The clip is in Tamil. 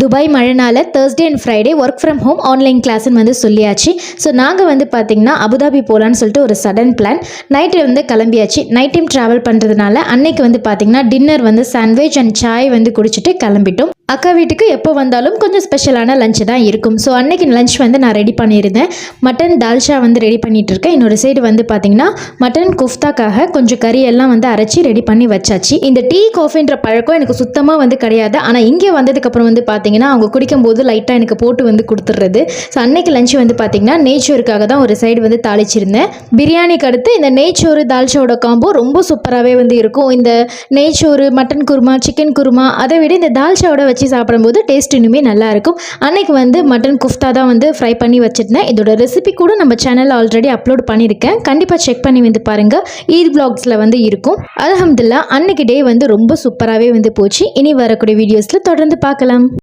துபாய் மழைனால Thursday and Friday work from home online கிளாஸ்ன்னு வந்து சொல்லியாச்சு. ஸோ நாங்கள் வந்து பார்த்திங்கன்னா அபுதாபி போகலான்னு சொல்லிட்டு ஒரு சடன் பிளான். நைட்டு வந்து கிளம்பியாச்சு. நைட் டைம் ட்ராவல் பண்ணுறதுனால அன்னைக்கு வந்து பார்த்திங்கன்னா டின்னர் வந்து சாண்ட்விச் அண்ட் சாய் வந்து குடிச்சிட்டு கிளம்பிட்டோம். அக்கா வீட்டுக்கு எப்போ வந்தாலும் கொஞ்சம் ஸ்பெஷலான லஞ்சு தான் இருக்கும். ஸோ அன்னைக்கு லஞ்ச் வந்து நான் ரெடி பண்ணியிருந்தேன். மட்டன் தால்ச்சா வந்து ரெடி பண்ணிகிட்டு இருக்கேன். இன்னொரு சைடு வந்து பார்த்திங்கன்னா மட்டன் குஃப்தாக்காக கொஞ்சம் கறி எல்லாம் வந்து அரைச்சி ரெடி பண்ணி வச்சாச்சு. இந்த டீ காஃபின்ற பழக்கம் எனக்கு சுத்தமாக வந்து கிடையாது. ஆனால் இங்கே வந்ததுக்கப்புறம் வந்து பார்த்திங்கன்னா அவங்க குடிக்கும்போது லைட்டாக எனக்கு போட்டு வந்து கொடுத்துட்றது. ஸோ அன்னைக்கு லஞ்சு வந்து பார்த்திங்கன்னா நெய்ச்சோறுக்காக தான் ஒரு சைடு வந்து தாளிச்சிருந்தேன். பிரியாணிக்கு அடுத்து இந்த நெய்ச்சோறு தால்ச்சாவோட காம்போ ரொம்ப சூப்பராகவே வந்து இருக்கும். இந்த நெய்ச்சோறு, மட்டன் குருமா, சிக்கன் குருமா, அதை விட இந்த தால்ச்சாவோட வச்சு சாப்பிடும்போது டேஸ்ட் இன்னுமே நல்லா இருக்கும். அன்னைக்கு வந்து மட்டன் குஃப்தா தான் வந்து ஃப்ரை பண்ணி வச்சிருந்தேன். இதோட ரெசிபி கூட நம்ம சேனலில் ஆல்ரெடி அப்லோட் பண்ணியிருக்கேன். கண்டிப்பாக செக் பண்ணி வந்து பாருங்க. ஈத் vlogsல வந்து இருக்கும். அல்ஹம்துலில்லாஹ் அன்னைக்கு டே வந்து ரொம்ப சூப்பராகவே வந்து போச்சு. இனி வரக்கூடிய வீடியோஸில் தொடர்ந்து பார்க்கலாம்.